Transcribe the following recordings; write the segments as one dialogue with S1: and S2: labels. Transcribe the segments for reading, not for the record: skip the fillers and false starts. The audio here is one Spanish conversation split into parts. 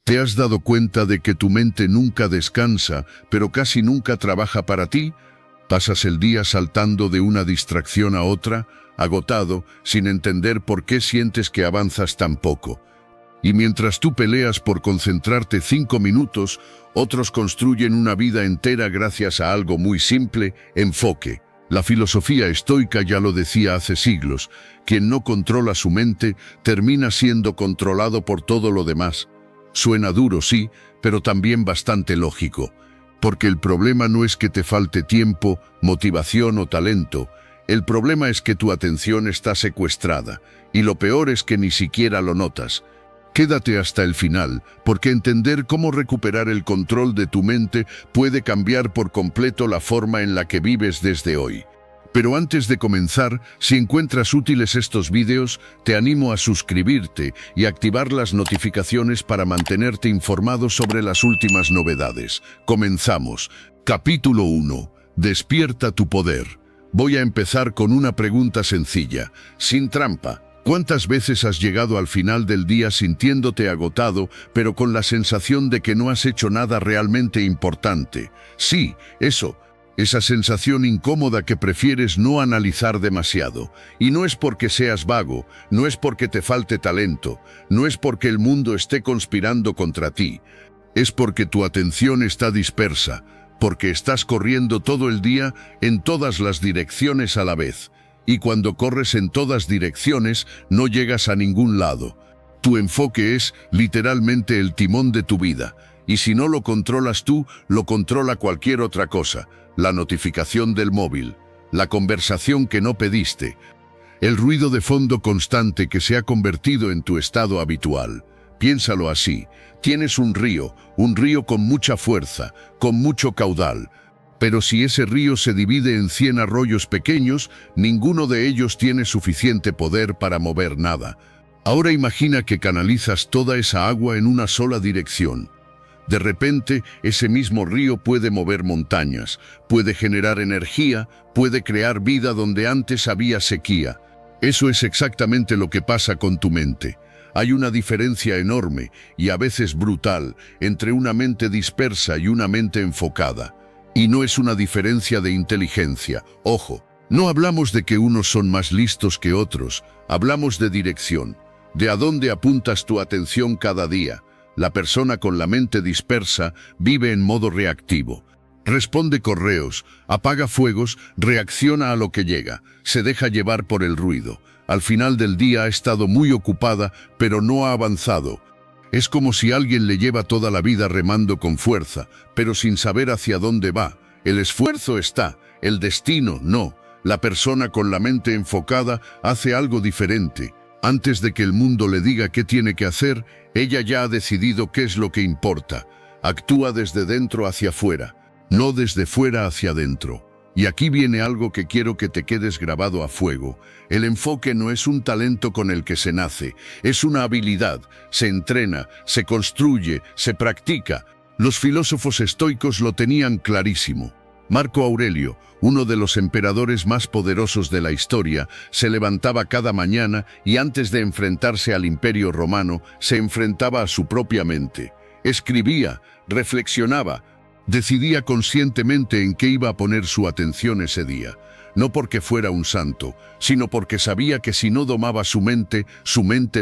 S1: ¿Te has dado cuenta de que tu mente nunca descansa, pero casi nunca trabaja para ti? Pasas el día saltando de una distracción a otra, agotado, sin entender por qué sientes que avanzas tan poco. Y mientras tú peleas por concentrarte 5 minutos, otros construyen una vida entera gracias a algo muy simple: enfoque. La filosofía estoica ya lo decía hace siglos: quien no controla su mente termina siendo controlado por todo lo demás. Suena duro, sí, pero también bastante lógico. Porque el problema no es que te falte tiempo, motivación o talento. El problema es que tu atención está secuestrada, y lo peor es que ni siquiera lo notas. Quédate hasta el final, porque entender cómo recuperar el control de tu mente puede cambiar por completo la forma en la que vives desde hoy. Pero antes de comenzar, si encuentras útiles estos vídeos, te animo a suscribirte y activar las notificaciones para mantenerte informado sobre las últimas novedades. Comenzamos. Capítulo 1. Despierta tu poder. Voy a empezar con una pregunta sencilla, sin trampa. ¿Cuántas veces has llegado al final del día sintiéndote agotado, pero con la sensación de que no has hecho nada realmente importante? Sí, eso. Esa sensación incómoda que prefieres no analizar demasiado. Y no es porque seas vago, no es porque te falte talento, no es porque el mundo esté conspirando contra ti. Es porque tu atención está dispersa, porque estás corriendo todo el día en todas las direcciones a la vez. Y cuando corres en todas direcciones, no llegas a ningún lado. Tu enfoque es, literalmente, el timón de tu vida. Y si no lo controlas tú, lo controla cualquier otra cosa. La notificación del móvil, la conversación que no pediste, el ruido de fondo constante que se ha convertido en tu estado habitual. Piénsalo así: tienes un río con mucha fuerza, con mucho caudal. Pero si ese río se divide en 100 arroyos pequeños, ninguno de ellos tiene suficiente poder para mover nada. Ahora imagina que canalizas toda esa agua en una sola dirección. De repente, ese mismo río puede mover montañas, puede generar energía, puede crear vida donde antes había sequía. Eso es exactamente lo que pasa con tu mente. Hay una diferencia enorme, y a veces brutal, entre una mente dispersa y una mente enfocada. Y no es una diferencia de inteligencia. Ojo, no hablamos de que unos son más listos que otros, hablamos de dirección, de a dónde apuntas tu atención cada día. La persona con la mente dispersa vive en modo reactivo. Responde correos, apaga fuegos, reacciona a lo que llega, se deja llevar por el ruido. Al final del día ha estado muy ocupada, pero no ha avanzado. Es como si alguien le lleva toda la vida remando con fuerza, pero sin saber hacia dónde va. El esfuerzo está, el destino no. La persona con la mente enfocada hace algo diferente. Antes de que el mundo le diga qué tiene que hacer, ella ya ha decidido qué es lo que importa. Actúa desde dentro hacia afuera, no desde fuera hacia adentro. Y aquí viene algo que quiero que te quedes grabado a fuego. El enfoque no es un talento con el que se nace, es una habilidad. Se entrena, se construye, se practica. Los filósofos estoicos lo tenían clarísimo. Marco Aurelio, uno de los emperadores más poderosos de la historia, se levantaba cada mañana y antes de enfrentarse al Imperio Romano, se enfrentaba a su propia mente. Escribía, reflexionaba, decidía conscientemente en qué iba a poner su atención ese día. No porque fuera un santo, sino porque sabía que si no domaba su mente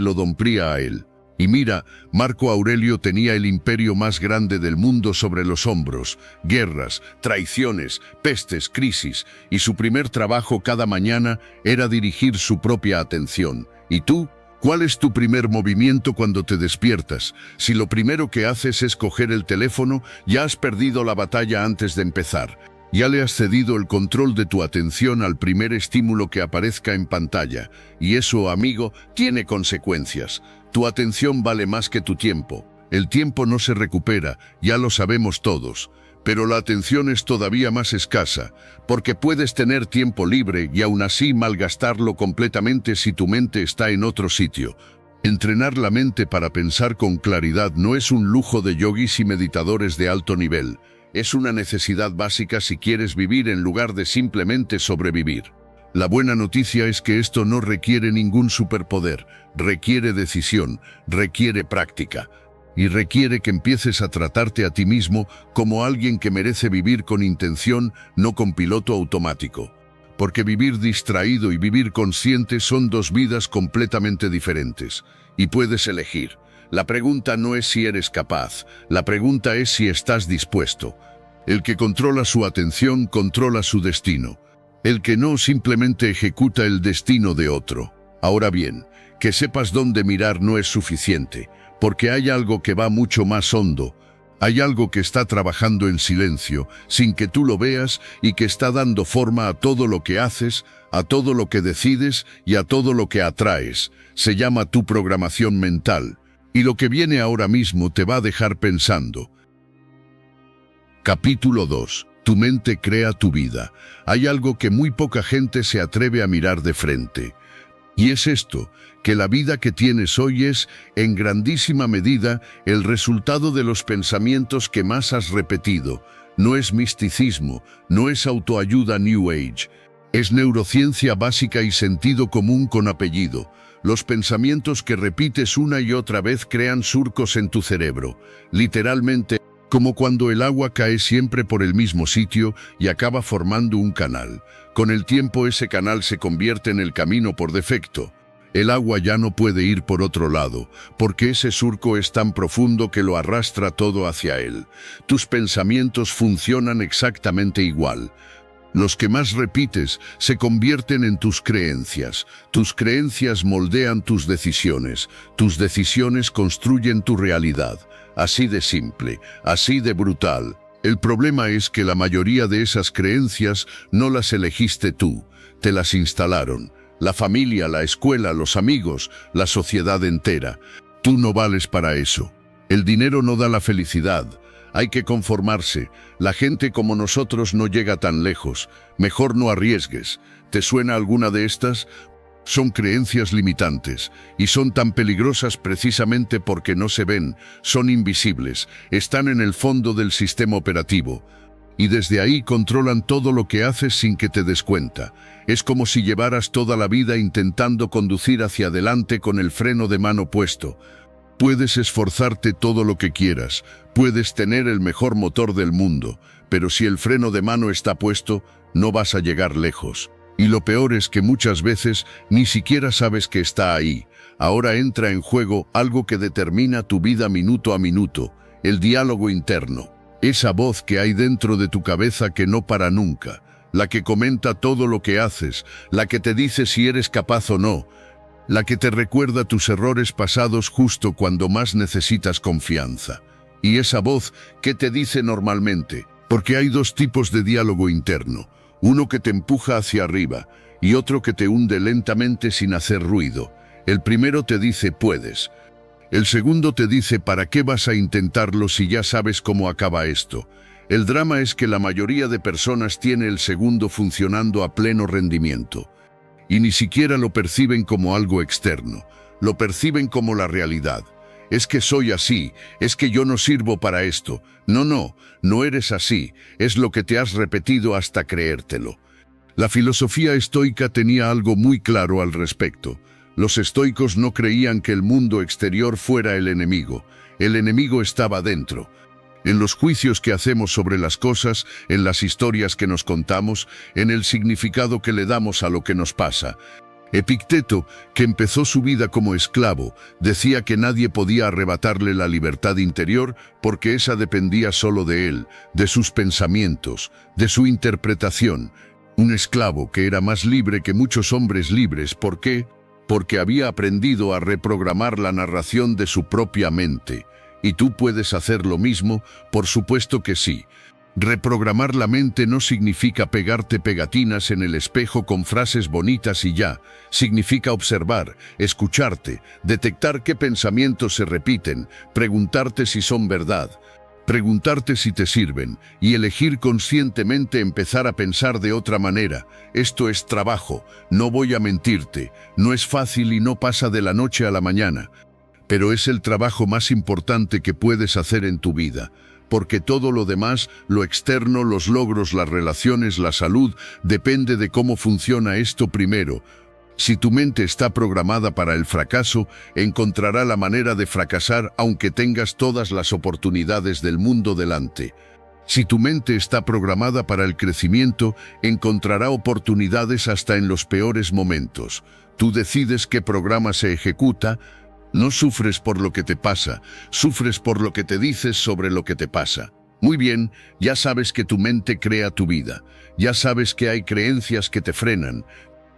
S1: lo dominaría a él. Y mira, Marco Aurelio tenía el imperio más grande del mundo sobre los hombros, guerras, traiciones, pestes, crisis, y su primer trabajo cada mañana era dirigir su propia atención. ¿Y tú? ¿Cuál es tu primer movimiento cuando te despiertas? Si lo primero que haces es coger el teléfono, ya has perdido la batalla antes de empezar. Ya le has cedido el control de tu atención al primer estímulo que aparezca en pantalla. Y eso, amigo, tiene consecuencias. Tu atención vale más que tu tiempo. El tiempo no se recupera, ya lo sabemos todos. Pero la atención es todavía más escasa, porque puedes tener tiempo libre y aún así malgastarlo completamente si tu mente está en otro sitio. Entrenar la mente para pensar con claridad no es un lujo de yogis y meditadores de alto nivel. Es una necesidad básica si quieres vivir en lugar de simplemente sobrevivir. La buena noticia es que esto no requiere ningún superpoder, requiere decisión, requiere práctica. y requiere que empieces a tratarte a ti mismo como alguien que merece vivir con intención, no con piloto automático. Porque vivir distraído y vivir consciente son dos vidas completamente diferentes, y puedes elegir. La pregunta no es si eres capaz, la pregunta es si estás dispuesto. El que controla su atención controla su destino. El que no simplemente ejecuta el destino de otro. Ahora bien, que sepas dónde mirar no es suficiente, porque hay algo que va mucho más hondo. Hay algo que está trabajando en silencio, sin que tú lo veas, y que está dando forma a todo lo que haces, a todo lo que decides y a todo lo que atraes. Se llama tu programación mental. Y lo que viene ahora mismo te va a dejar pensando. Capítulo 2. Tu mente crea tu vida. Hay algo que muy poca gente se atreve a mirar de frente. Y es esto, que la vida que tienes hoy es, en grandísima medida, el resultado de los pensamientos que más has repetido. No es misticismo, no es autoayuda New Age. Es neurociencia básica y sentido común con apellido. Los pensamientos que repites una y otra vez crean surcos en tu cerebro. Literalmente, como cuando el agua cae siempre por el mismo sitio y acaba formando un canal. Con el tiempo ese canal se convierte en el camino por defecto. El agua ya no puede ir por otro lado, porque ese surco es tan profundo que lo arrastra todo hacia él. Tus pensamientos funcionan exactamente igual. Los que más repites se convierten en tus creencias. Tus creencias moldean tus decisiones construyen tu realidad. Así de simple, así de brutal. El problema es que la mayoría de esas creencias no las elegiste tú, te las instalaron. La familia, la escuela, los amigos, la sociedad entera. Tú no vales para eso. El dinero no da la felicidad. Hay que conformarse. La gente como nosotros no llega tan lejos. Mejor no arriesgues. ¿Te suena alguna de estas? Son creencias limitantes, y son tan peligrosas precisamente porque no se ven, son invisibles, están en el fondo del sistema operativo. Y desde ahí controlan todo lo que haces sin que te des cuenta. Es como si llevaras toda la vida intentando conducir hacia adelante con el freno de mano puesto. Puedes esforzarte todo lo que quieras, puedes tener el mejor motor del mundo, pero si el freno de mano está puesto, no vas a llegar lejos. Y lo peor es que muchas veces ni siquiera sabes que está ahí. Ahora entra en juego algo que determina tu vida minuto a minuto, el diálogo interno. Esa voz que hay dentro de tu cabeza que no para nunca, la que comenta todo lo que haces, la que te dice si eres capaz o no, la que te recuerda tus errores pasados justo cuando más necesitas confianza. Y esa voz, ¿qué te dice normalmente? Porque hay dos tipos de diálogo interno, uno que te empuja hacia arriba y otro que te hunde lentamente sin hacer ruido. El primero te dice puedes. El segundo te dice ¿para qué vas a intentarlo si ya sabes cómo acaba esto? El drama es que la mayoría de personas tiene el segundo funcionando a pleno rendimiento. Y ni siquiera lo perciben como algo externo, lo perciben como la realidad. Es que soy así, es que yo no sirvo para esto. No eres así, es lo que te has repetido hasta creértelo. La filosofía estoica tenía algo muy claro al respecto. Los estoicos no creían que el mundo exterior fuera el enemigo estaba dentro. En los juicios que hacemos sobre las cosas, en las historias que nos contamos, en el significado que le damos a lo que nos pasa. Epicteto, que empezó su vida como esclavo, decía que nadie podía arrebatarle la libertad interior porque esa dependía solo de él, de sus pensamientos, de su interpretación. Un esclavo que era más libre que muchos hombres libres. ¿Por qué? Porque había aprendido a reprogramar la narración de su propia mente. ¿Y tú puedes hacer lo mismo? Por supuesto que sí. Reprogramar la mente no significa pegarte pegatinas en el espejo con frases bonitas y ya. Significa observar, escucharte, detectar qué pensamientos se repiten, preguntarte si son verdad, preguntarte si te sirven y elegir conscientemente empezar a pensar de otra manera. Esto es trabajo, no voy a mentirte, no es fácil y no pasa de la noche a la mañana. Pero es el trabajo más importante que puedes hacer en tu vida, porque todo lo demás, lo externo, los logros, las relaciones, la salud, depende de cómo funciona esto primero. Si tu mente está programada para el fracaso, encontrará la manera de fracasar aunque tengas todas las oportunidades del mundo delante. Si tu mente está programada para el crecimiento, encontrará oportunidades hasta en los peores momentos. Tú decides qué programa se ejecuta. No sufres por lo que te pasa, sufres por lo que te dices sobre lo que te pasa. Muy bien, ya sabes que tu mente crea tu vida, ya sabes que hay creencias que te frenan,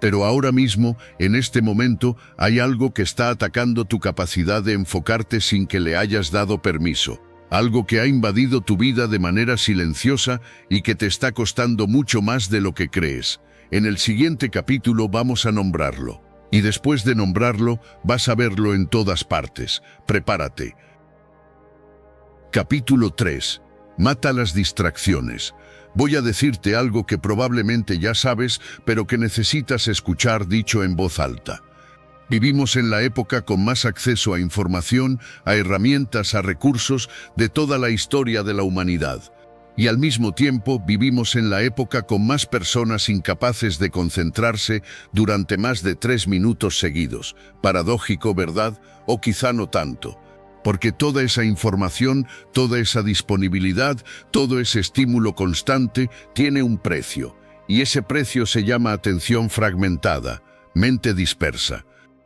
S1: pero ahora mismo, en este momento, hay algo que está atacando tu capacidad de enfocarte sin que le hayas dado permiso. Algo que ha invadido tu vida de manera silenciosa y que te está costando mucho más de lo que crees. En el siguiente capítulo vamos a nombrarlo. Y después de nombrarlo, vas a verlo en todas partes. Prepárate. Capítulo 3. Mata las distracciones. Voy a decirte algo que probablemente ya sabes, pero que necesitas escuchar dicho en voz alta. Vivimos en la época con más acceso a información, a herramientas, a recursos de toda la historia de la humanidad. Y al mismo tiempo vivimos en la época con más personas incapaces de concentrarse durante más de 3 minutos seguidos. Paradójico, ¿verdad? O quizá no tanto. Porque toda esa información, toda esa disponibilidad, todo ese estímulo constante tiene un precio. Y ese precio se llama atención fragmentada, mente dispersa,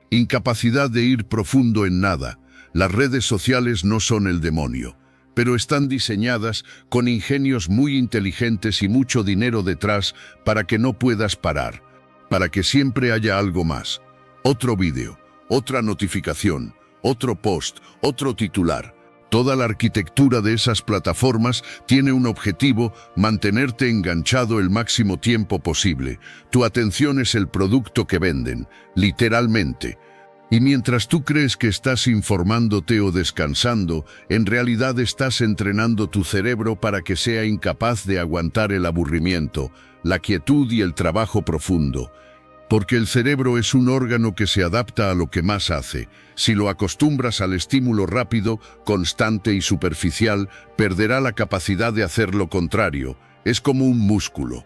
S1: incapacidad de ir profundo en nada. Las redes sociales no son el demonio, pero están diseñadas con ingenios muy inteligentes y mucho dinero detrás para que no puedas parar, para que siempre haya algo más. Otro vídeo, otra notificación, otro post, otro titular. Toda la arquitectura de esas plataformas tiene un objetivo: mantenerte enganchado el máximo tiempo posible. Tu atención es el producto que venden, literalmente. Y mientras tú crees que estás informándote o descansando, en realidad estás entrenando tu cerebro para que sea incapaz de aguantar el aburrimiento, la quietud y el trabajo profundo. Porque el cerebro es un órgano que se adapta a lo que más hace. Si lo acostumbras al estímulo rápido, constante y superficial, perderá la capacidad de hacer lo contrario. Es como un músculo.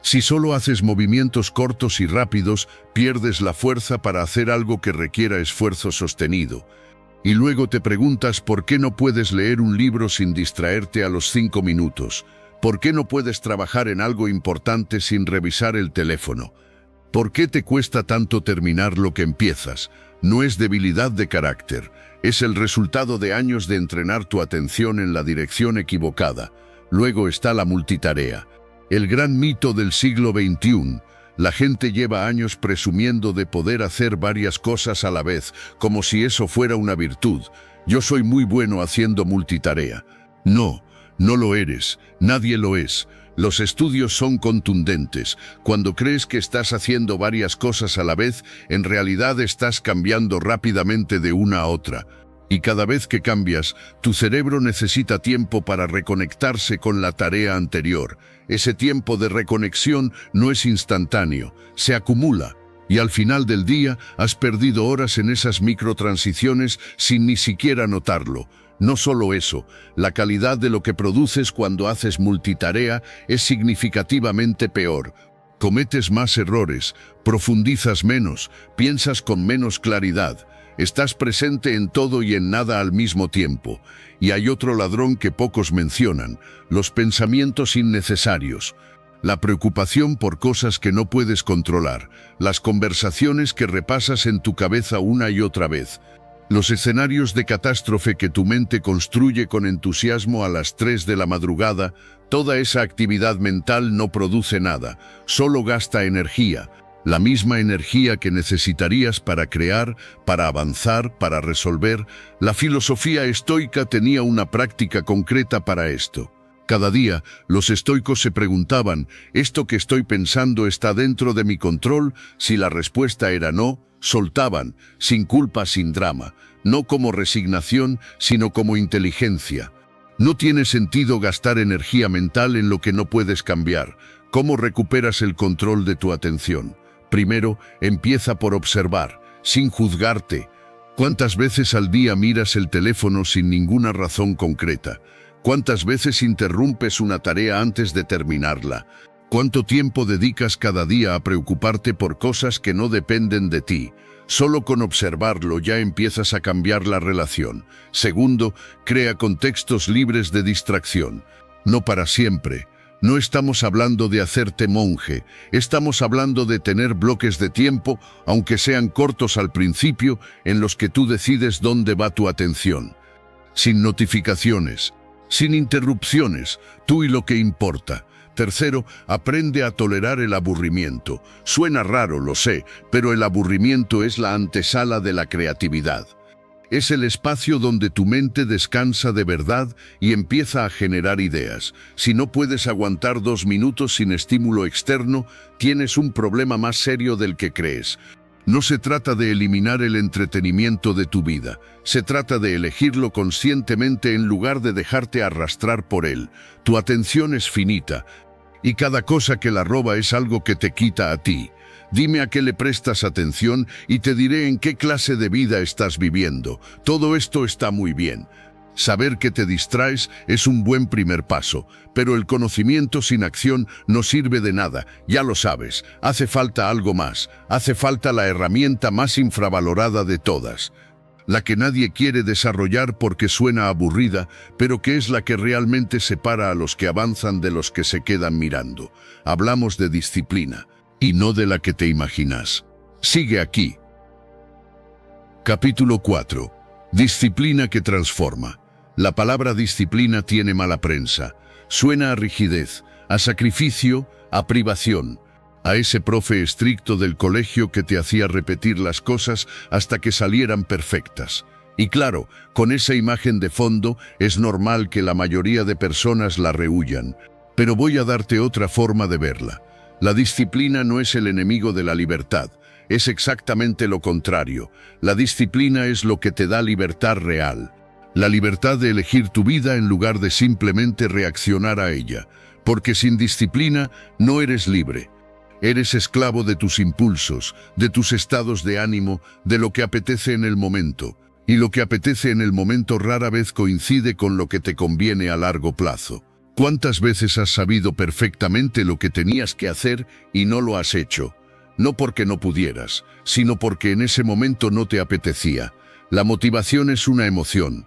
S1: Si solo haces movimientos cortos y rápidos, pierdes la fuerza para hacer algo que requiera esfuerzo sostenido. Y luego te preguntas por qué no puedes leer un libro sin distraerte a los 5 minutos. ¿Por qué no puedes trabajar en algo importante sin revisar el teléfono? ¿Por qué te cuesta tanto terminar lo que empiezas? No es debilidad de carácter, es el resultado de años de entrenar tu atención en la dirección equivocada. Luego está la multitarea. El gran mito del siglo XXI. La gente lleva años presumiendo de poder hacer varias cosas a la vez, como si eso fuera una virtud. Yo soy muy bueno haciendo multitarea. No, no lo eres, nadie lo es. Los estudios son contundentes. Cuando crees que estás haciendo varias cosas a la vez, en realidad estás cambiando rápidamente de una a otra. Y cada vez que cambias, tu cerebro necesita tiempo para reconectarse con la tarea anterior. Ese tiempo de reconexión no es instantáneo, se acumula. Y al final del día, has perdido horas en esas microtransiciones sin ni siquiera notarlo. No solo eso, la calidad de lo que produces cuando haces multitarea es significativamente peor. Cometes más errores, profundizas menos, piensas con menos claridad. Estás presente en todo y en nada al mismo tiempo. Y hay otro ladrón que pocos mencionan: los pensamientos innecesarios. La preocupación por cosas que no puedes controlar, las conversaciones que repasas en tu cabeza una y otra vez. Los escenarios de catástrofe que tu mente construye con entusiasmo a las 3 de la madrugada, toda esa actividad mental no produce nada, solo gasta energía, la misma energía que necesitarías para crear, para avanzar, para resolver. La filosofía estoica tenía una práctica concreta para esto. Cada día, los estoicos se preguntaban: ¿esto que estoy pensando está dentro de mi control? Si la respuesta era no, soltaban, sin culpa, sin drama, no como resignación, sino como inteligencia. No tiene sentido gastar energía mental en lo que no puedes cambiar. ¿Cómo recuperas el control de tu atención? Primero, empieza por observar, sin juzgarte. ¿Cuántas veces al día miras el teléfono sin ninguna razón concreta? ¿Cuántas veces interrumpes una tarea antes de terminarla? ¿Cuánto tiempo dedicas cada día a preocuparte por cosas que no dependen de ti? Solo con observarlo ya empiezas a cambiar la relación. Segundo, crea contextos libres de distracción. No para siempre. No estamos hablando de hacerte monje, estamos hablando de tener bloques de tiempo, aunque sean cortos al principio, en los que tú decides dónde va tu atención. Sin notificaciones, sin interrupciones, tú y lo que importa. Tercero, aprende a tolerar el aburrimiento. Suena raro, lo sé, pero el aburrimiento es la antesala de la creatividad. Es el espacio donde tu mente descansa de verdad y empieza a generar ideas. Si no puedes aguantar 2 minutos sin estímulo externo, tienes un problema más serio del que crees. No se trata de eliminar el entretenimiento de tu vida, se trata de elegirlo conscientemente en lugar de dejarte arrastrar por él. Tu atención es finita, y cada cosa que la roba es algo que te quita a ti. Dime a qué le prestas atención y te diré en qué clase de vida estás viviendo. Todo esto está muy bien. Saber que te distraes es un buen primer paso, pero el conocimiento sin acción no sirve de nada, ya lo sabes. Hace falta algo más, hace falta la herramienta más infravalorada de todas. La que nadie quiere desarrollar porque suena aburrida, pero que es la que realmente separa a los que avanzan de los que se quedan mirando. Hablamos de disciplina, y no de la que te imaginas. Sigue aquí. Capítulo 4. Disciplina que transforma. La palabra disciplina tiene mala prensa. Suena a rigidez, a sacrificio, a privación. A ese profe estricto del colegio que te hacía repetir las cosas hasta que salieran perfectas. Y claro, con esa imagen de fondo es normal que la mayoría de personas la rehuyan. Pero voy a darte otra forma de verla. La disciplina no es el enemigo de la libertad. Es exactamente lo contrario. La disciplina es lo que te da libertad real. La libertad de elegir tu vida en lugar de simplemente reaccionar a ella. Porque sin disciplina no eres libre. Eres esclavo de tus impulsos, de tus estados de ánimo, de lo que apetece en el momento. Y lo que apetece en el momento rara vez coincide con lo que te conviene a largo plazo. ¿Cuántas veces has sabido perfectamente lo que tenías que hacer y no lo has hecho? No porque no pudieras, sino porque en ese momento no te apetecía. La motivación es una emoción.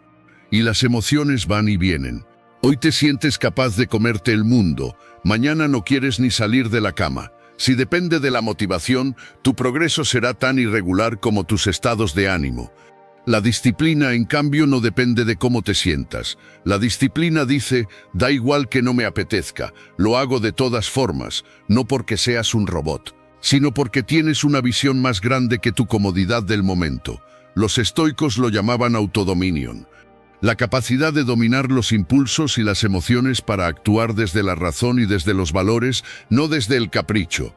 S1: Y las emociones van y vienen. Hoy te sientes capaz de comerte el mundo, mañana no quieres ni salir de la cama. Si depende de la motivación, tu progreso será tan irregular como tus estados de ánimo. La disciplina, en cambio, no depende de cómo te sientas. La disciplina dice, da igual que no me apetezca, lo hago de todas formas, no porque seas un robot, sino porque tienes una visión más grande que tu comodidad del momento. Los estoicos lo llamaban autodominion. La capacidad de dominar los impulsos y las emociones para actuar desde la razón y desde los valores, no desde el capricho.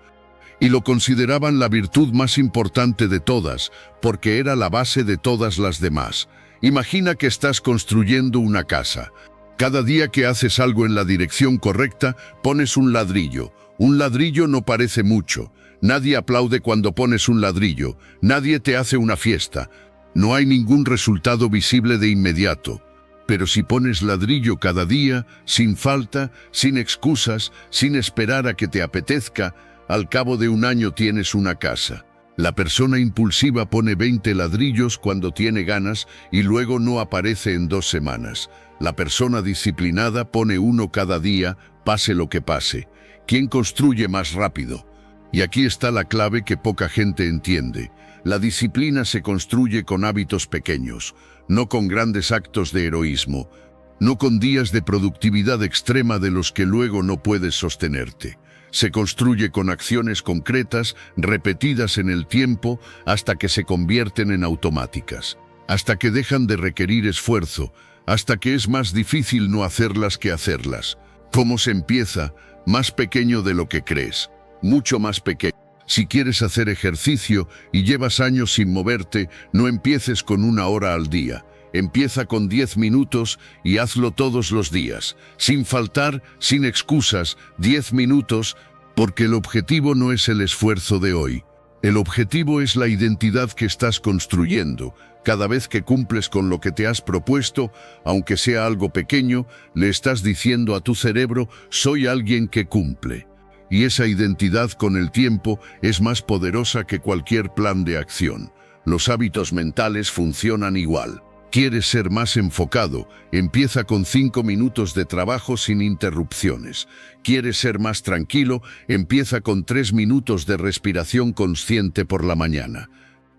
S1: Y lo consideraban la virtud más importante de todas, porque era la base de todas las demás. Imagina que estás construyendo una casa. Cada día que haces algo en la dirección correcta, pones un ladrillo. Un ladrillo no parece mucho. Nadie aplaude cuando pones un ladrillo. Nadie te hace una fiesta. No hay ningún resultado visible de inmediato. Pero si pones ladrillo cada día, sin falta, sin excusas, sin esperar a que te apetezca, al cabo de un año tienes una casa. La persona impulsiva pone 20 ladrillos cuando tiene ganas y luego no aparece en 2 semanas. La persona disciplinada pone uno cada día, pase lo que pase. ¿Quién construye más rápido? Y aquí está la clave que poca gente entiende. La disciplina se construye con hábitos pequeños, no con grandes actos de heroísmo, no con días de productividad extrema de los que luego no puedes sostenerte. Se construye con acciones concretas, repetidas en el tiempo, hasta que se convierten en automáticas, hasta que dejan de requerir esfuerzo, hasta que es más difícil no hacerlas que hacerlas. ¿Cómo se empieza? Más pequeño de lo que crees, mucho más pequeño. Si quieres hacer ejercicio y llevas años sin moverte, no empieces con 1 hora al día. Empieza con 10 minutos y hazlo todos los días, sin faltar, sin excusas, 10 minutos, porque el objetivo no es el esfuerzo de hoy. El objetivo es la identidad que estás construyendo. Cada vez que cumples con lo que te has propuesto, aunque sea algo pequeño, le estás diciendo a tu cerebro, soy alguien que cumple. y esa identidad con el tiempo es más poderosa que cualquier plan de acción. Los hábitos mentales funcionan igual. ¿Quieres ser más enfocado? Empieza con 5 minutos de trabajo sin interrupciones. ¿Quieres ser más tranquilo? Empieza con 3 minutos de respiración consciente por la mañana.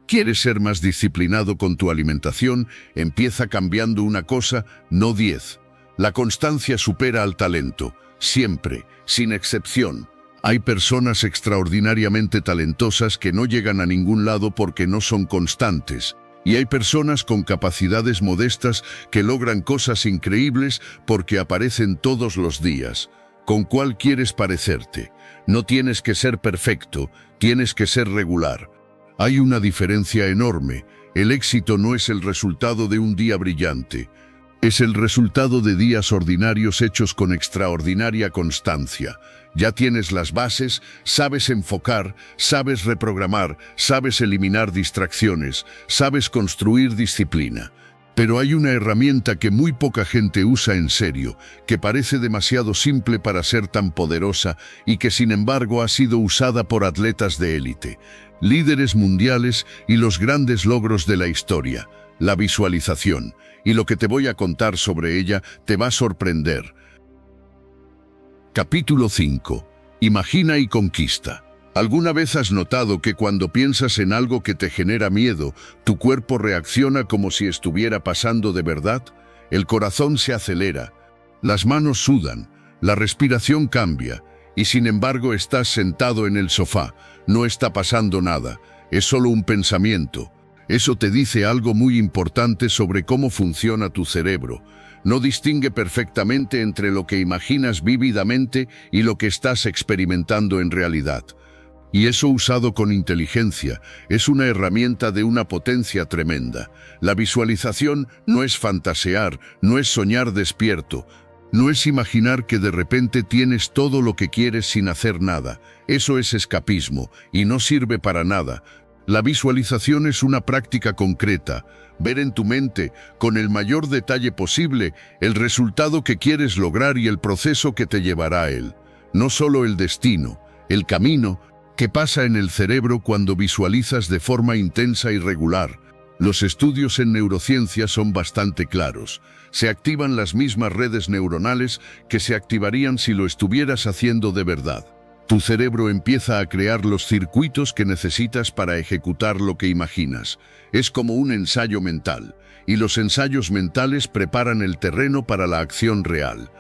S1: ¿Quieres ser más disciplinado con tu alimentación? Empieza cambiando una cosa, no 10. La constancia supera al talento, siempre, sin excepción. Hay personas extraordinariamente talentosas que no llegan a ningún lado porque no son constantes. Y hay personas con capacidades modestas que logran cosas increíbles porque aparecen todos los días. ¿Con cuál quieres parecerte? No tienes que ser perfecto, tienes que ser regular. Hay una diferencia enorme. El éxito no es el resultado de un día brillante. Es el resultado de días ordinarios hechos con extraordinaria constancia. Ya tienes las bases, sabes enfocar, sabes reprogramar, sabes eliminar distracciones, sabes construir disciplina. Pero hay una herramienta que muy poca gente usa en serio, que parece demasiado simple para ser tan poderosa y que sin embargo ha sido usada por atletas de élite, líderes mundiales y los grandes logros de la historia, la visualización. Y lo que te voy a contar sobre ella te va a sorprender. Capítulo 5. Imagina y conquista. ¿Alguna vez has notado que cuando piensas en algo que te genera miedo, tu cuerpo reacciona como si estuviera pasando de verdad? El corazón se acelera, las manos sudan, la respiración cambia, y sin embargo estás sentado en el sofá. No está pasando nada, es solo un pensamiento. Eso te dice algo muy importante sobre cómo funciona tu cerebro. No distingue perfectamente entre lo que imaginas vívidamente y lo que estás experimentando en realidad. Y eso usado con inteligencia es una herramienta de una potencia tremenda. La visualización no es fantasear, no es soñar despierto, no es imaginar que de repente tienes todo lo que quieres sin hacer nada. Eso es escapismo y no sirve para nada. La visualización es una práctica concreta, ver en tu mente, con el mayor detalle posible, el resultado que quieres lograr y el proceso que te llevará a él. No solo el destino, el camino que pasa en el cerebro cuando visualizas de forma intensa y regular. Los estudios en neurociencia son bastante claros. Se activan las mismas redes neuronales que se activarían si lo estuvieras haciendo de verdad. Tu cerebro empieza a crear los circuitos que necesitas para ejecutar lo que imaginas. Es como un ensayo mental, y los ensayos mentales preparan el terreno para la acción real.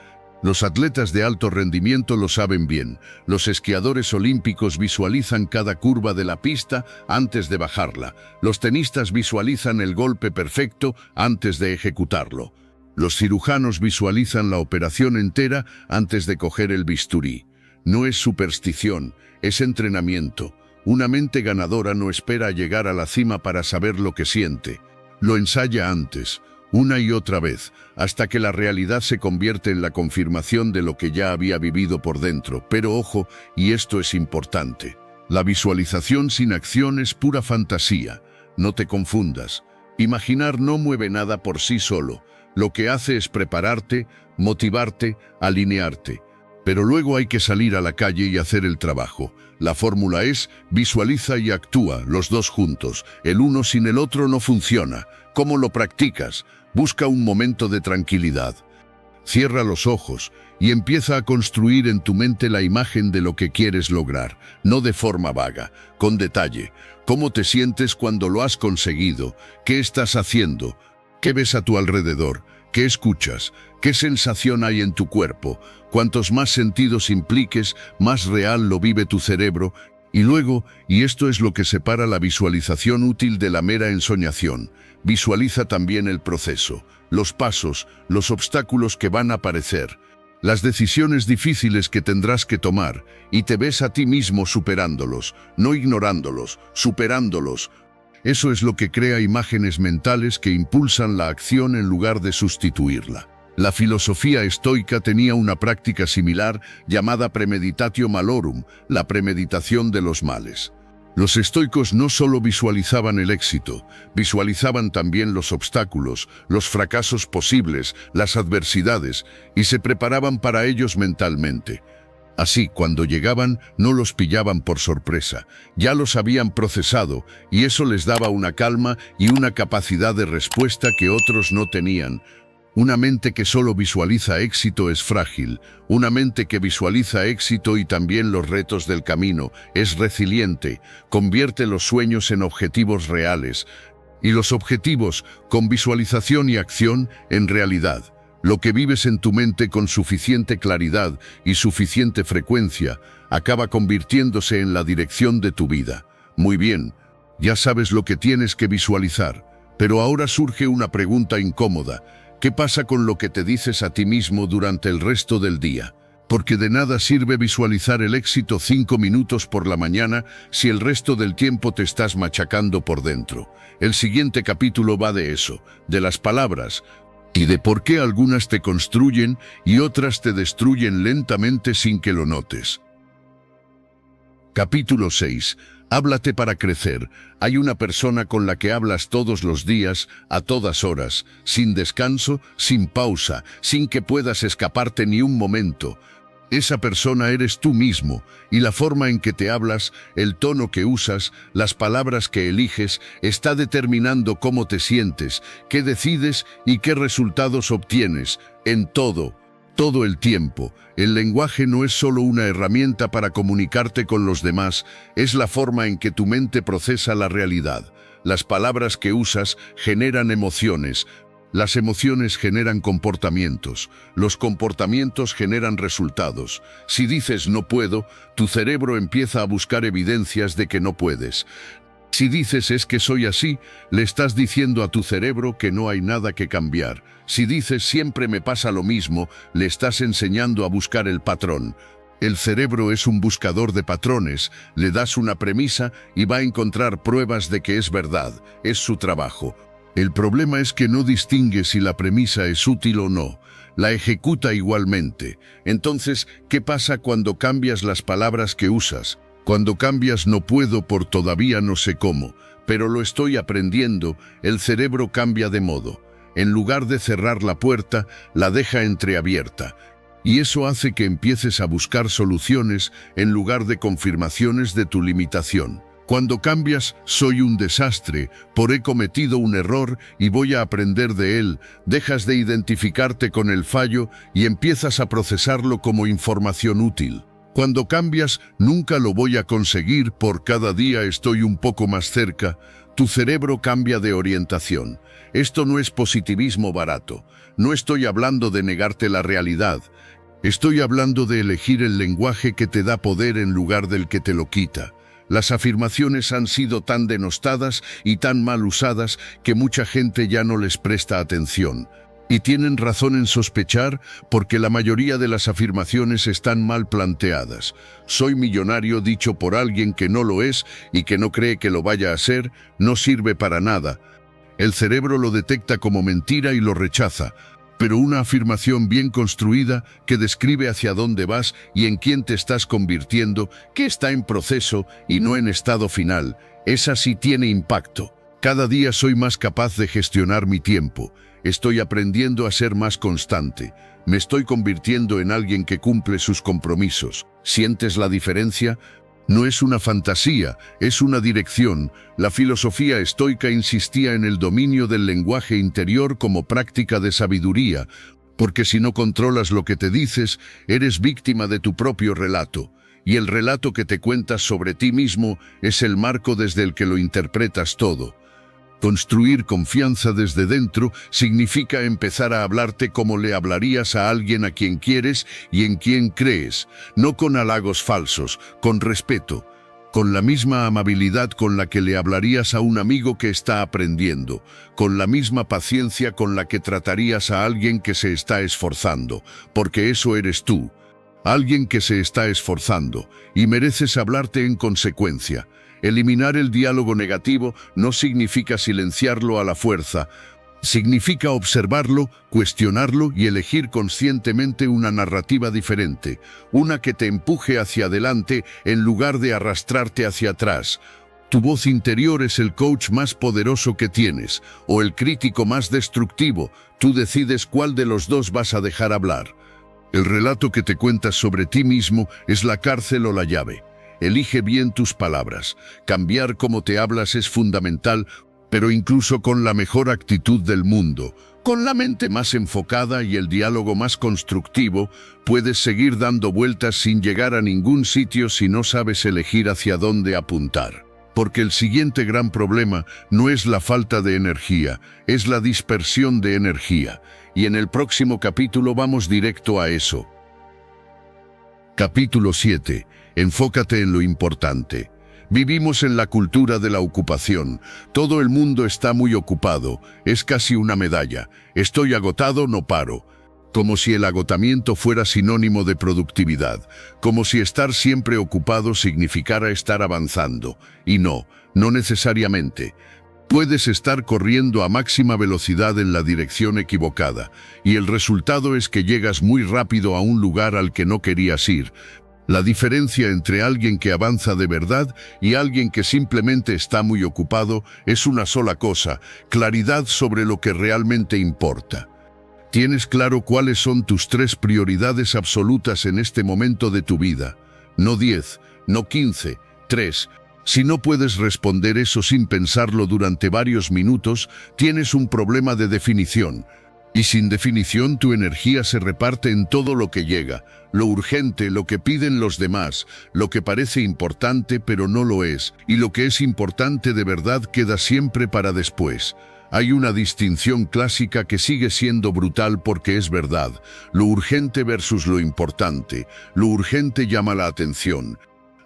S1: Los atletas de alto rendimiento lo saben bien. Los esquiadores olímpicos visualizan cada curva de la pista antes de bajarla. Los tenistas visualizan el golpe perfecto antes de ejecutarlo. Los cirujanos visualizan la operación entera antes de coger el bisturí. No es superstición, es entrenamiento. Una mente ganadora no espera a llegar a la cima para saber lo que siente. Lo ensaya antes, una y otra vez, hasta que la realidad se convierte en la confirmación de lo que ya había vivido por dentro. Pero ojo, y esto es importante, la visualización sin acción es pura fantasía. No te confundas. Imaginar no mueve nada por sí solo. Lo que hace es prepararte, motivarte, alinearte. Pero luego hay que salir a la calle y hacer el trabajo. La fórmula es visualiza y actúa, los dos juntos. El uno sin el otro no funciona. ¿Cómo lo practicas? Busca un momento de tranquilidad. Cierra los ojos y empieza a construir en tu mente la imagen de lo que quieres lograr, no de forma vaga, con detalle. ¿Cómo te sientes cuando lo has conseguido? ¿Qué estás haciendo? ¿Qué ves a tu alrededor? ¿Qué escuchas? ¿Qué sensación hay en tu cuerpo? Cuantos más sentidos impliques, más real lo vive tu cerebro. Y luego, y esto es lo que separa la visualización útil de la mera ensoñación, visualiza también el proceso, los pasos, los obstáculos que van a aparecer, las decisiones difíciles que tendrás que tomar, y te ves a ti mismo superándolos, no ignorándolos, superándolos. Eso es lo que crea imágenes mentales que impulsan la acción en lugar de sustituirla. La filosofía estoica tenía una práctica similar llamada premeditatio malorum, la premeditación de los males. Los estoicos no solo visualizaban el éxito, visualizaban también los obstáculos, los fracasos posibles, las adversidades, y se preparaban para ellos mentalmente. Así, cuando llegaban, no los pillaban por sorpresa. Ya los habían procesado y eso les daba una calma y una capacidad de respuesta que otros no tenían. Una mente que solo visualiza éxito es frágil. Una mente que visualiza éxito y también los retos del camino es resiliente. Convierte los sueños en objetivos reales y los objetivos, con visualización y acción, en realidad. Lo que vives en tu mente con suficiente claridad y suficiente frecuencia acaba convirtiéndose en la dirección de tu vida. Muy bien, ya sabes lo que tienes que visualizar, pero ahora surge una pregunta incómoda. ¿Qué pasa con lo que te dices a ti mismo durante el resto del día? Porque de nada sirve visualizar el éxito 5 minutos por la mañana si el resto del tiempo te estás machacando por dentro. El siguiente capítulo va de eso, de las palabras, y de por qué algunas te construyen y otras te destruyen lentamente sin que lo notes. Capítulo 6. Háblate para crecer. Hay una persona con la que hablas todos los días, a todas horas, sin descanso, sin pausa, sin que puedas escaparte ni un momento. Esa persona eres tú mismo, y la forma en que te hablas, el tono que usas, las palabras que eliges, está determinando cómo te sientes, qué decides y qué resultados obtienes, en todo el tiempo. El lenguaje no es solo una herramienta para comunicarte con los demás, es la forma en que tu mente procesa la realidad. Las palabras que usas generan emociones. Las emociones generan comportamientos, los comportamientos generan resultados. Si dices no puedo, tu cerebro empieza a buscar evidencias de que no puedes. Si dices es que soy así, le estás diciendo a tu cerebro que no hay nada que cambiar. Si dices siempre me pasa lo mismo, le estás enseñando a buscar el patrón. El cerebro es un buscador de patrones, le das una premisa y va a encontrar pruebas de que es verdad, es su trabajo. El problema es que no distingue si la premisa es útil o no. La ejecuta igualmente. Entonces, ¿qué pasa cuando cambias las palabras que usas? Cuando cambias no puedo por todavía no sé cómo, pero lo estoy aprendiendo, el cerebro cambia de modo. En lugar de cerrar la puerta, la deja entreabierta. Y eso hace que empieces a buscar soluciones en lugar de confirmaciones de tu limitación. Cuando cambias, soy un desastre, por he cometido un error y voy a aprender de él, dejas de identificarte con el fallo y empiezas a procesarlo como información útil. Cuando cambias, nunca lo voy a conseguir, por cada día estoy un poco más cerca, tu cerebro cambia de orientación. Esto no es positivismo barato, no estoy hablando de negarte la realidad, estoy hablando de elegir el lenguaje que te da poder en lugar del que te lo quita. Las afirmaciones han sido tan denostadas y tan mal usadas que mucha gente ya no les presta atención. Y tienen razón en sospechar porque la mayoría de las afirmaciones están mal planteadas. Soy millonario dicho por alguien que no lo es y que no cree que lo vaya a ser, no sirve para nada. El cerebro lo detecta como mentira y lo rechaza. Pero una afirmación bien construida que describe hacia dónde vas y en quién te estás convirtiendo, que está en proceso y no en estado final, esa sí tiene impacto. Cada día soy más capaz de gestionar mi tiempo. Estoy aprendiendo a ser más constante. Me estoy convirtiendo en alguien que cumple sus compromisos. ¿Sientes la diferencia? No es una fantasía, es una dirección. La filosofía estoica insistía en el dominio del lenguaje interior como práctica de sabiduría, porque si no controlas lo que te dices, eres víctima de tu propio relato. Y el relato que te cuentas sobre ti mismo es el marco desde el que lo interpretas todo. Construir confianza desde dentro significa empezar a hablarte como le hablarías a alguien a quien quieres y en quien crees, no con halagos falsos, con respeto, con la misma amabilidad con la que le hablarías a un amigo que está aprendiendo, con la misma paciencia con la que tratarías a alguien que se está esforzando, porque eso eres tú, alguien que se está esforzando, y mereces hablarte en consecuencia. Eliminar el diálogo negativo no significa silenciarlo a la fuerza, significa observarlo, cuestionarlo y elegir conscientemente una narrativa diferente, una que te empuje hacia adelante en lugar de arrastrarte hacia atrás. Tu voz interior es el coach más poderoso que tienes, o el crítico más destructivo. Tú decides cuál de los dos vas a dejar hablar. El relato que te cuentas sobre ti mismo es la cárcel o la llave. Elige bien tus palabras. Cambiar cómo te hablas es fundamental, pero incluso con la mejor actitud del mundo, con la mente más enfocada y el diálogo más constructivo, puedes seguir dando vueltas sin llegar a ningún sitio si no sabes elegir hacia dónde apuntar. Porque el siguiente gran problema no es la falta de energía, es la dispersión de energía. Y en el próximo capítulo vamos directo a eso. Capítulo 7. Enfócate en lo importante. Vivimos en la cultura de la ocupación. Todo el mundo está muy ocupado. Es casi una medalla. Estoy agotado, no paro. Como si el agotamiento fuera sinónimo de productividad. Como si estar siempre ocupado significara estar avanzando. Y no necesariamente. Puedes estar corriendo a máxima velocidad en la dirección equivocada, y el resultado es que llegas muy rápido a un lugar al que no querías ir. La diferencia entre alguien que avanza de verdad y alguien que simplemente está muy ocupado es una sola cosa: claridad sobre lo que realmente importa. ¿Tienes claro cuáles son tus 3 prioridades absolutas en este momento de tu vida? No 10, no 15, 3. Si no puedes responder eso sin pensarlo durante varios minutos, tienes un problema de definición. Y sin definición tu energía se reparte en todo lo que llega, lo urgente, lo que piden los demás, lo que parece importante pero no lo es, y lo que es importante de verdad queda siempre para después. Hay una distinción clásica que sigue siendo brutal porque es verdad: lo urgente versus lo importante. Lo urgente llama la atención,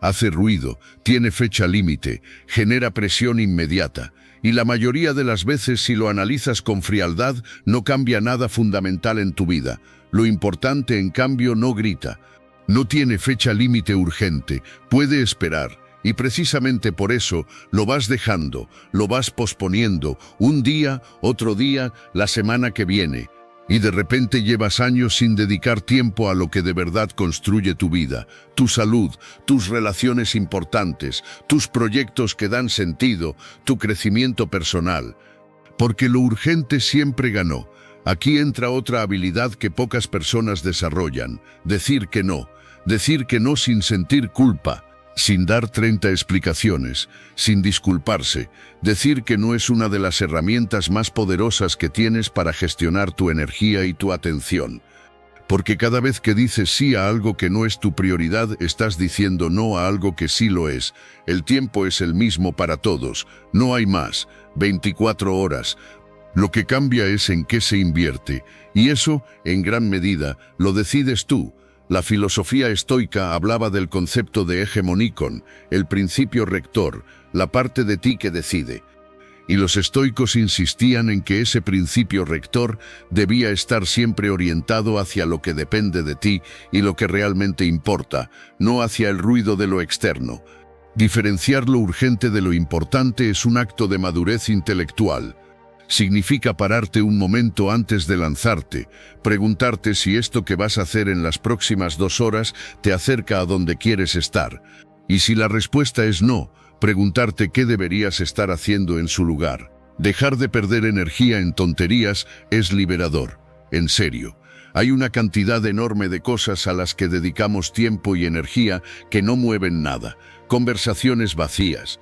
S1: hace ruido, tiene fecha límite, genera presión inmediata. Y la mayoría de las veces, si lo analizas con frialdad, no cambia nada fundamental en tu vida. Lo importante, en cambio, no grita. No tiene fecha límite urgente, puede esperar. Y precisamente por eso lo vas dejando, lo vas posponiendo, un día, otro día, la semana que viene. Y de repente llevas años sin dedicar tiempo a lo que de verdad construye tu vida, tu salud, tus relaciones importantes, tus proyectos que dan sentido, tu crecimiento personal. Porque lo urgente siempre ganó. Aquí entra otra habilidad que pocas personas desarrollan: decir que no sin sentir culpa. Sin dar 30 explicaciones, sin disculparse. Decir que no es una de las herramientas más poderosas que tienes para gestionar tu energía y tu atención. Porque cada vez que dices sí a algo que no es tu prioridad, estás diciendo no a algo que sí lo es. El tiempo es el mismo para todos, no hay más, 24 horas. Lo que cambia es en qué se invierte, y eso, en gran medida, lo decides tú. La filosofía estoica hablaba del concepto de hegemonikon, el principio rector, la parte de ti que decide. Y los estoicos insistían en que ese principio rector debía estar siempre orientado hacia lo que depende de ti y lo que realmente importa, no hacia el ruido de lo externo. Diferenciar lo urgente de lo importante es un acto de madurez intelectual. Significa pararte un momento antes de lanzarte, preguntarte si esto que vas a hacer en las próximas 2 horas te acerca a donde quieres estar. Y si la respuesta es no, preguntarte qué deberías estar haciendo en su lugar. Dejar de perder energía en tonterías es liberador. En serio, hay una cantidad enorme de cosas a las que dedicamos tiempo y energía que no mueven nada. Conversaciones vacías,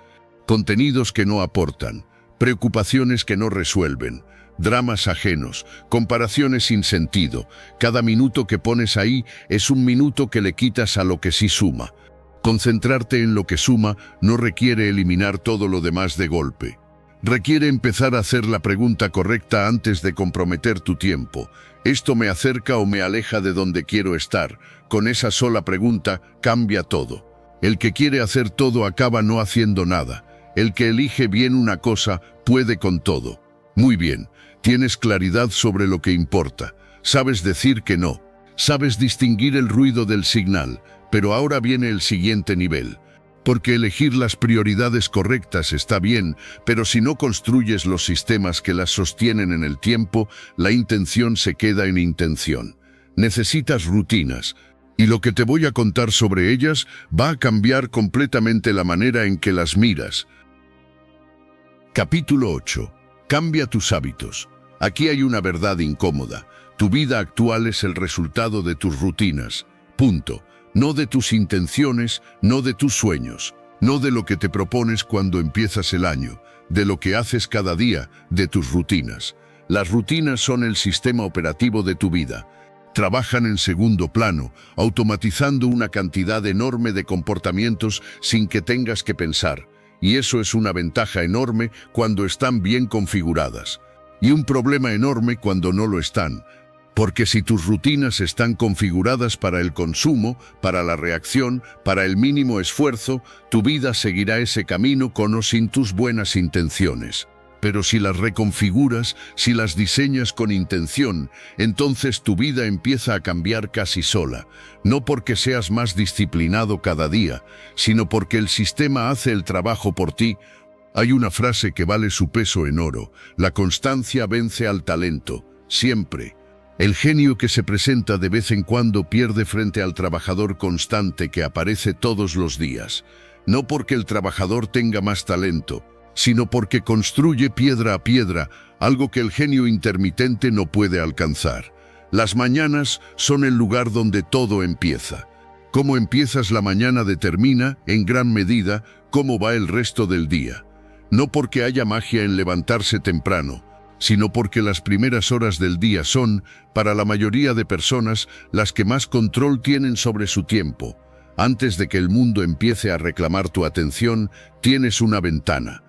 S1: contenidos que no aportan, preocupaciones que no resuelven, dramas ajenos, comparaciones sin sentido. Cada minuto que pones ahí es un minuto que le quitas a lo que sí suma. Concentrarte en lo que suma no requiere eliminar todo lo demás de golpe. Requiere empezar a hacer la pregunta correcta antes de comprometer tu tiempo. ¿Esto me acerca o me aleja de donde quiero estar? Con esa sola pregunta cambia todo. El que quiere hacer todo acaba no haciendo nada. El que elige bien una cosa puede con todo. Muy bien, tienes claridad sobre lo que importa. Sabes decir que no. Sabes distinguir el ruido del signal. Pero ahora viene el siguiente nivel. Porque elegir las prioridades correctas está bien, pero si no construyes los sistemas que las sostienen en el tiempo, la intención se queda en intención. Necesitas rutinas. Y lo que te voy a contar sobre ellas va a cambiar completamente la manera en que las miras. Capítulo 8. Cambia tus hábitos. Aquí hay una verdad incómoda. Tu vida actual es el resultado de tus rutinas. Punto. No de tus intenciones, no de tus sueños, no de lo que te propones cuando empiezas el año, de lo que haces cada día, de tus rutinas. Las rutinas son el sistema operativo de tu vida. Trabajan en segundo plano, automatizando una cantidad enorme de comportamientos sin que tengas que pensar. Y eso es una ventaja enorme cuando están bien configuradas. Y un problema enorme cuando no lo están. Porque si tus rutinas están configuradas para el consumo, para la reacción, para el mínimo esfuerzo, tu vida seguirá ese camino con o sin tus buenas intenciones. Pero si las reconfiguras, si las diseñas con intención, entonces tu vida empieza a cambiar casi sola. No porque seas más disciplinado cada día, sino porque el sistema hace el trabajo por ti. Hay una frase que vale su peso en oro: la constancia vence al talento, siempre. El genio que se presenta de vez en cuando pierde frente al trabajador constante que aparece todos los días. No porque el trabajador tenga más talento, sino porque construye piedra a piedra, algo que el genio intermitente no puede alcanzar. Las mañanas son el lugar donde todo empieza. Cómo empiezas la mañana determina, en gran medida, cómo va el resto del día. No porque haya magia en levantarse temprano, sino porque las primeras horas del día son, para la mayoría de personas, las que más control tienen sobre su tiempo. Antes de que el mundo empiece a reclamar tu atención, tienes una ventana.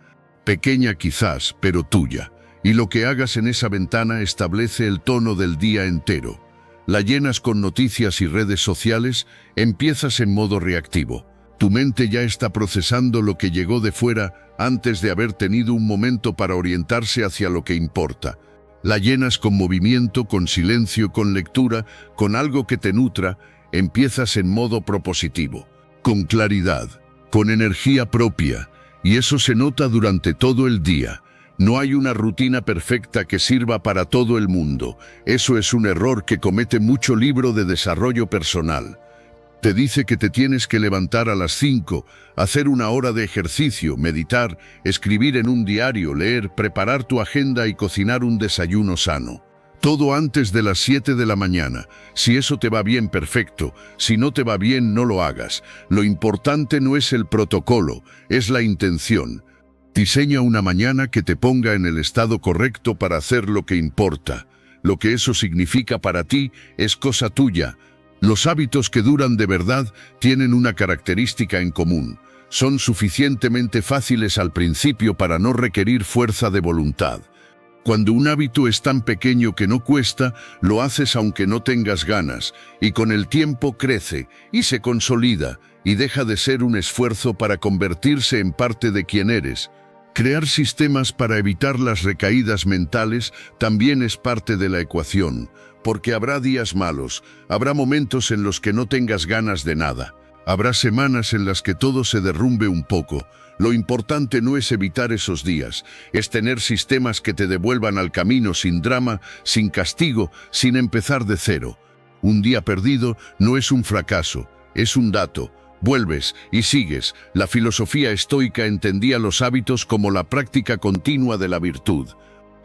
S1: Pequeña quizás, pero tuya. Y lo que hagas en esa ventana establece el tono del día entero. La llenas con noticias y redes sociales, empiezas en modo reactivo. Tu mente ya está procesando lo que llegó de fuera antes de haber tenido un momento para orientarse hacia lo que importa. La llenas con movimiento, con silencio, con lectura, con algo que te nutra. Empiezas en modo propositivo, con claridad, con energía propia, y eso se nota durante todo el día. No hay una rutina perfecta que sirva para todo el mundo. Eso es un error que comete mucho libro de desarrollo personal. Te dice que te tienes que levantar a las 5, hacer una hora de ejercicio, meditar, escribir en un diario, leer, preparar tu agenda y cocinar un desayuno sano. Todo antes de las 7 de la mañana. Si eso te va bien, perfecto. Si no te va bien, no lo hagas. Lo importante no es el protocolo, es la intención. Diseña una mañana que te ponga en el estado correcto para hacer lo que importa. Lo que eso significa para ti es cosa tuya. Los hábitos que duran de verdad tienen una característica en común. Son suficientemente fáciles al principio para no requerir fuerza de voluntad. Cuando un hábito es tan pequeño que no cuesta, lo haces aunque no tengas ganas, y con el tiempo crece y se consolida, y deja de ser un esfuerzo para convertirse en parte de quien eres. Crear sistemas para evitar las recaídas mentales también es parte de la ecuación, porque habrá días malos, habrá momentos en los que no tengas ganas de nada, habrá semanas en las que todo se derrumbe un poco. Lo importante no es evitar esos días, es tener sistemas que te devuelvan al camino sin drama, sin castigo, sin empezar de cero. Un día perdido no es un fracaso, es un dato. Vuelves y sigues. La filosofía estoica entendía los hábitos como la práctica continua de la virtud.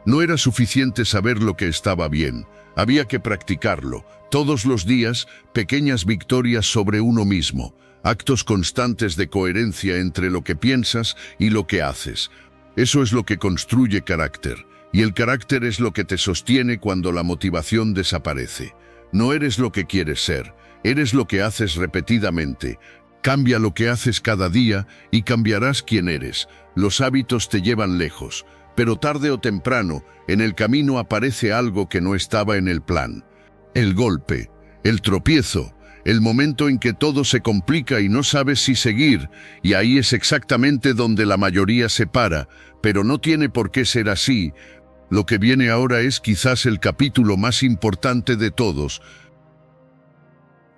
S1: No era suficiente saber lo que estaba bien, había que practicarlo. Todos los días, pequeñas victorias sobre uno mismo. Actos constantes de coherencia entre lo que piensas y lo que haces. Eso es lo que construye carácter, y el carácter es lo que te sostiene cuando la motivación desaparece. No eres lo que quieres ser, eres lo que haces repetidamente. Cambia lo que haces cada día y cambiarás quién eres. Los hábitos te llevan lejos, pero tarde o temprano, en el camino aparece algo que no estaba en el plan. El golpe, el tropiezo, el momento en que todo se complica y no sabes si seguir, y ahí es exactamente donde la mayoría se para, pero no tiene por qué ser así. Lo que viene ahora es quizás el capítulo más importante de todos.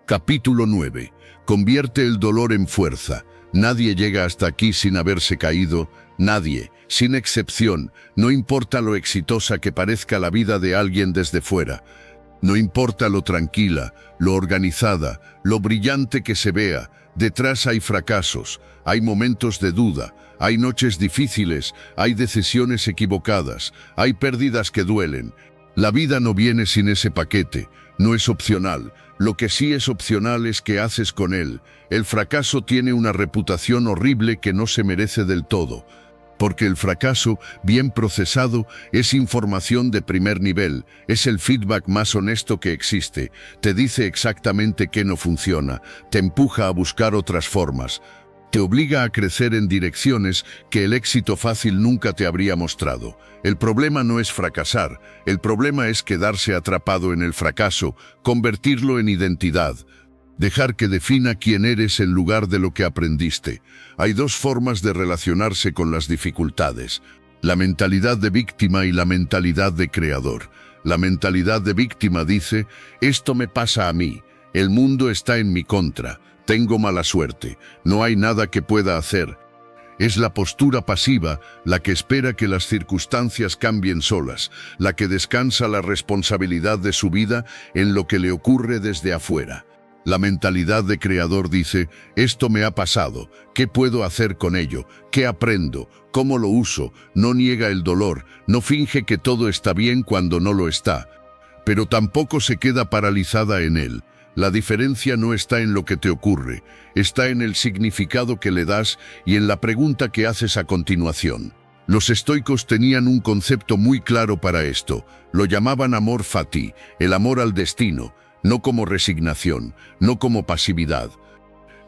S1: Capítulo 9. Convierte el dolor en fuerza. Nadie llega hasta aquí sin haberse caído, nadie, sin excepción, no importa lo exitosa que parezca la vida de alguien desde fuera. No importa lo tranquila, lo organizada, lo brillante que se vea, detrás hay fracasos, hay momentos de duda, hay noches difíciles, hay decisiones equivocadas, hay pérdidas que duelen. La vida no viene sin ese paquete, no es opcional. Lo que sí es opcional es qué haces con él. El fracaso tiene una reputación horrible que no se merece del todo, porque el fracaso, bien procesado, es información de primer nivel, es el feedback más honesto que existe, te dice exactamente qué no funciona, te empuja a buscar otras formas, te obliga a crecer en direcciones que el éxito fácil nunca te habría mostrado. El problema no es fracasar, el problema es quedarse atrapado en el fracaso, convertirlo en identidad. Dejar que defina quién eres en lugar de lo que aprendiste. Hay dos formas de relacionarse con las dificultades: la mentalidad de víctima y la mentalidad de creador. La mentalidad de víctima dice, esto me pasa a mí, el mundo está en mi contra, tengo mala suerte, no hay nada que pueda hacer. Es la postura pasiva la que espera que las circunstancias cambien solas, la que descansa la responsabilidad de su vida en lo que le ocurre desde afuera. La mentalidad de creador dice, esto me ha pasado, ¿qué puedo hacer con ello? ¿Qué aprendo? ¿Cómo lo uso? No niega el dolor, no finge que todo está bien cuando no lo está, pero tampoco se queda paralizada en él. La diferencia no está en lo que te ocurre, está en el significado que le das y en la pregunta que haces a continuación. Los estoicos tenían un concepto muy claro para esto, lo llamaban amor fati, el amor al destino, no como resignación, no como pasividad,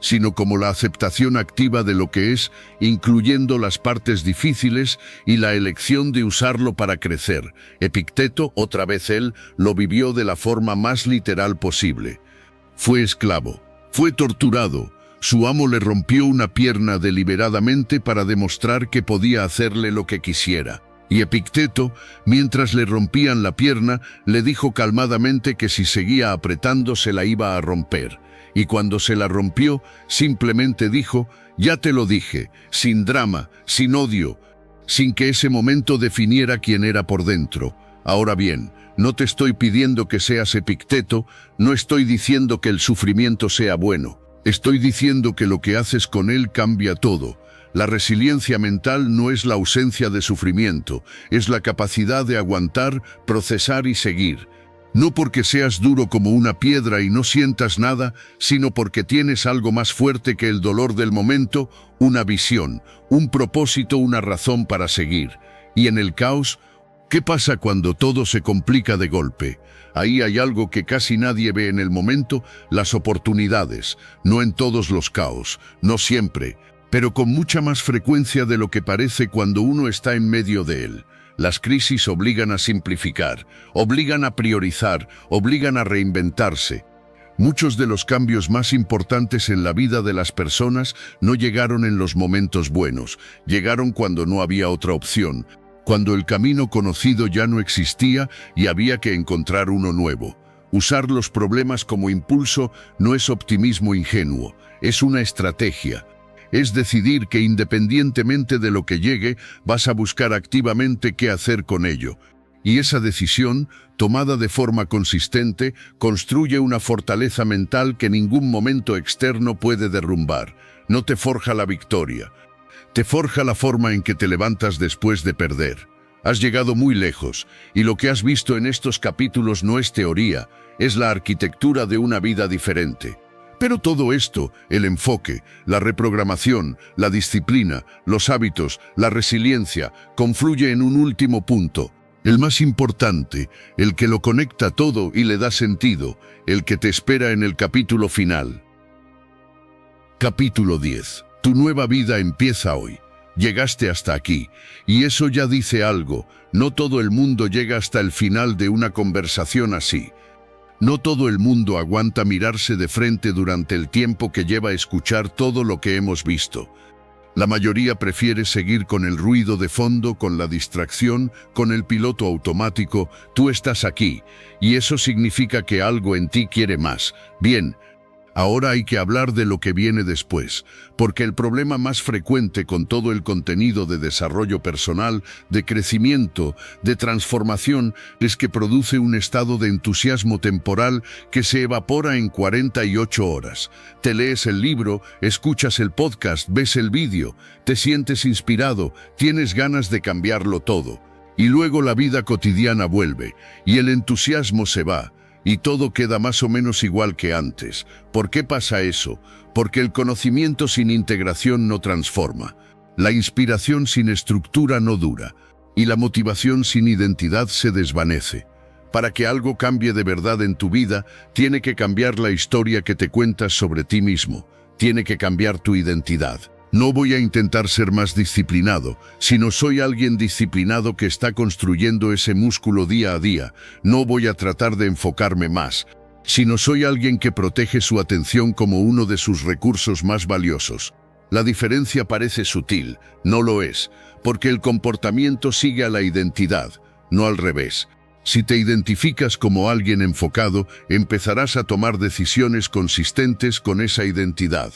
S1: sino como la aceptación activa de lo que es, incluyendo las partes difíciles y la elección de usarlo para crecer. Epicteto, otra vez él, lo vivió de la forma más literal posible. Fue esclavo, fue torturado, su amo le rompió una pierna deliberadamente para demostrar que podía hacerle lo que quisiera. Y Epicteto, mientras le rompían la pierna, le dijo calmadamente que si seguía apretando se la iba a romper. Y cuando se la rompió, simplemente dijo, ya te lo dije, sin drama, sin odio, sin que ese momento definiera quién era por dentro. Ahora bien, no te estoy pidiendo que seas Epicteto, no estoy diciendo que el sufrimiento sea bueno. Estoy diciendo que lo que haces con él cambia todo. La resiliencia mental no es la ausencia de sufrimiento, es la capacidad de aguantar, procesar y seguir. No porque seas duro como una piedra y no sientas nada, sino porque tienes algo más fuerte que el dolor del momento, una visión, un propósito, una razón para seguir. Y en el caos, ¿qué pasa cuando todo se complica de golpe? Ahí hay algo que casi nadie ve en el momento, las oportunidades, no en todos los caos, no siempre, pero con mucha más frecuencia de lo que parece cuando uno está en medio de él. Las crisis obligan a simplificar, obligan a priorizar, obligan a reinventarse. Muchos de los cambios más importantes en la vida de las personas no llegaron en los momentos buenos, llegaron cuando no había otra opción, cuando el camino conocido ya no existía y había que encontrar uno nuevo. Usar los problemas como impulso no es optimismo ingenuo, es una estrategia. Es decidir que independientemente de lo que llegue, vas a buscar activamente qué hacer con ello. Y esa decisión, tomada de forma consistente, construye una fortaleza mental que ningún momento externo puede derrumbar. No te forja la victoria, te forja la forma en que te levantas después de perder. Has llegado muy lejos, y lo que has visto en estos capítulos no es teoría, es la arquitectura de una vida diferente. Pero todo esto, el enfoque, la reprogramación, la disciplina, los hábitos, la resiliencia, confluye en un último punto, el más importante, el que lo conecta todo y le da sentido, el que te espera en el capítulo final. Capítulo 10. Tu nueva vida empieza hoy. Llegaste hasta aquí, y eso ya dice algo. No todo el mundo llega hasta el final de una conversación así. No todo el mundo aguanta mirarse de frente durante el tiempo que lleva a escuchar todo lo que hemos visto. La mayoría prefiere seguir con el ruido de fondo, con la distracción, con el piloto automático. Tú estás aquí, y eso significa que algo en ti quiere más. Bien. Ahora hay que hablar de lo que viene después, porque el problema más frecuente con todo el contenido de desarrollo personal, de crecimiento, de transformación, es que produce un estado de entusiasmo temporal que se evapora en 48 horas. Te lees el libro, escuchas el podcast, ves el vídeo, te sientes inspirado, tienes ganas de cambiarlo todo. Y luego la vida cotidiana vuelve, y el entusiasmo se va, y todo queda más o menos igual que antes. ¿Por qué pasa eso? Porque el conocimiento sin integración no transforma, la inspiración sin estructura no dura, y la motivación sin identidad se desvanece. Para que algo cambie de verdad en tu vida, tiene que cambiar la historia que te cuentas sobre ti mismo, tiene que cambiar tu identidad. No voy a intentar ser más disciplinado, sino soy alguien disciplinado que está construyendo ese músculo día a día. No voy a tratar de enfocarme más, sino soy alguien que protege su atención como uno de sus recursos más valiosos. La diferencia parece sutil, no lo es, porque el comportamiento sigue a la identidad, no al revés. Si te identificas como alguien enfocado, empezarás a tomar decisiones consistentes con esa identidad.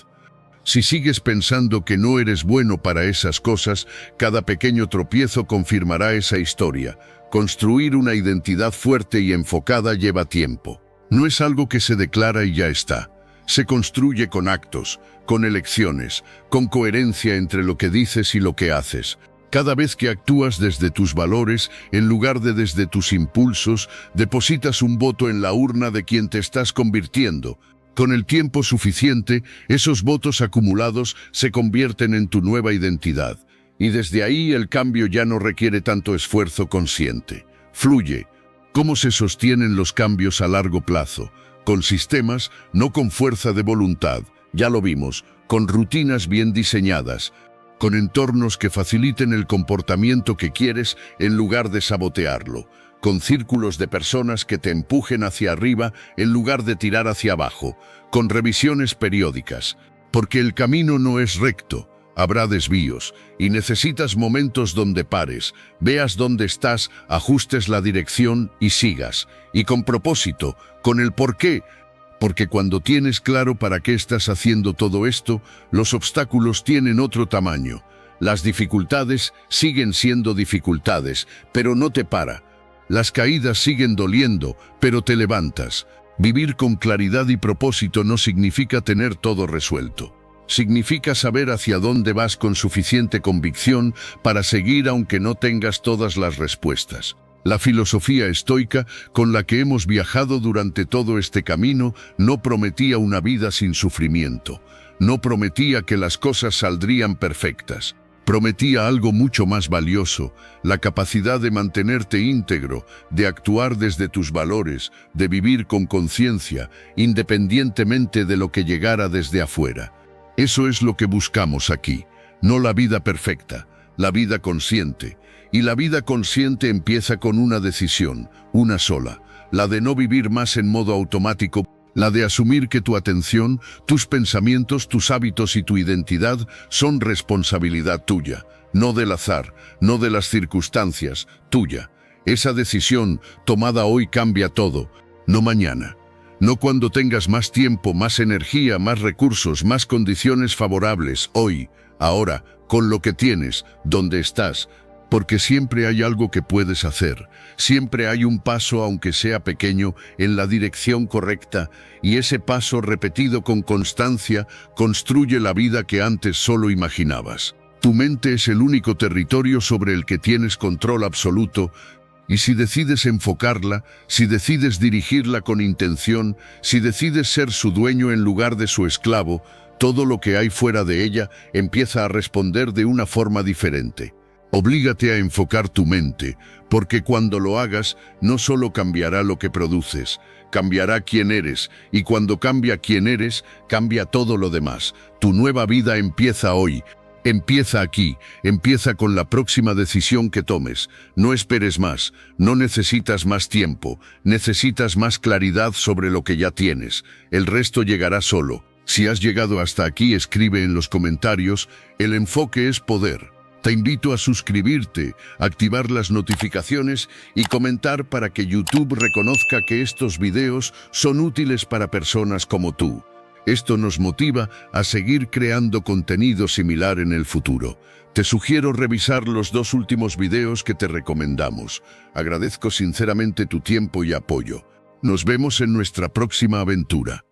S1: Si sigues pensando que no eres bueno para esas cosas, cada pequeño tropiezo confirmará esa historia. Construir una identidad fuerte y enfocada lleva tiempo. No es algo que se declara y ya está. Se construye con actos, con elecciones, con coherencia entre lo que dices y lo que haces. Cada vez que actúas desde tus valores, en lugar de desde tus impulsos, depositas un voto en la urna de quien te estás convirtiendo. Con el tiempo suficiente, esos votos acumulados se convierten en tu nueva identidad. Y desde ahí el cambio ya no requiere tanto esfuerzo consciente. Fluye. ¿Cómo se sostienen los cambios a largo plazo? Con sistemas, no con fuerza de voluntad. Ya lo vimos, con rutinas bien diseñadas, con entornos que faciliten el comportamiento que quieres en lugar de sabotearlo, con círculos de personas que te empujen hacia arriba en lugar de tirar hacia abajo, con revisiones periódicas, porque el camino no es recto, habrá desvíos, y necesitas momentos donde pares, veas dónde estás, ajustes la dirección y sigas, y con propósito, con el porqué. Porque cuando tienes claro para qué estás haciendo todo esto, los obstáculos tienen otro tamaño. Las dificultades siguen siendo dificultades, pero no te para. Las caídas siguen doliendo, pero te levantas. Vivir con claridad y propósito no significa tener todo resuelto. Significa saber hacia dónde vas con suficiente convicción para seguir aunque no tengas todas las respuestas. La filosofía estoica con la que hemos viajado durante todo este camino no prometía una vida sin sufrimiento, no prometía que las cosas saldrían perfectas, prometía algo mucho más valioso, la capacidad de mantenerte íntegro, de actuar desde tus valores, de vivir con conciencia, independientemente de lo que llegara desde afuera. Eso es lo que buscamos aquí, no la vida perfecta, la vida consciente. Y la vida consciente empieza con una decisión, una sola, la de no vivir más en modo automático, la de asumir que tu atención, tus pensamientos, tus hábitos y tu identidad son responsabilidad tuya, no del azar, no de las circunstancias, tuya. Esa decisión tomada hoy cambia todo, no mañana. No cuando tengas más tiempo, más energía, más recursos, más condiciones favorables, hoy, ahora, con lo que tienes, donde estás. Porque siempre hay algo que puedes hacer, siempre hay un paso, aunque sea pequeño, en la dirección correcta, y ese paso repetido con constancia construye la vida que antes solo imaginabas. Tu mente es el único territorio sobre el que tienes control absoluto, y si decides enfocarla, si decides dirigirla con intención, si decides ser su dueño en lugar de su esclavo, todo lo que hay fuera de ella empieza a responder de una forma diferente. Oblígate a enfocar tu mente, porque cuando lo hagas, no solo cambiará lo que produces, cambiará quién eres, y cuando cambia quién eres, cambia todo lo demás. Tu nueva vida empieza hoy, empieza aquí, empieza con la próxima decisión que tomes. No esperes más, no necesitas más tiempo, necesitas más claridad sobre lo que ya tienes. El resto llegará solo. Si has llegado hasta aquí, escribe en los comentarios, el enfoque es poder. Te invito a suscribirte, activar las notificaciones y comentar para que YouTube reconozca que estos videos son útiles para personas como tú. Esto nos motiva a seguir creando contenido similar en el futuro. Te sugiero revisar los 2 últimos videos que te recomendamos. Agradezco sinceramente tu tiempo y apoyo. Nos vemos en nuestra próxima aventura.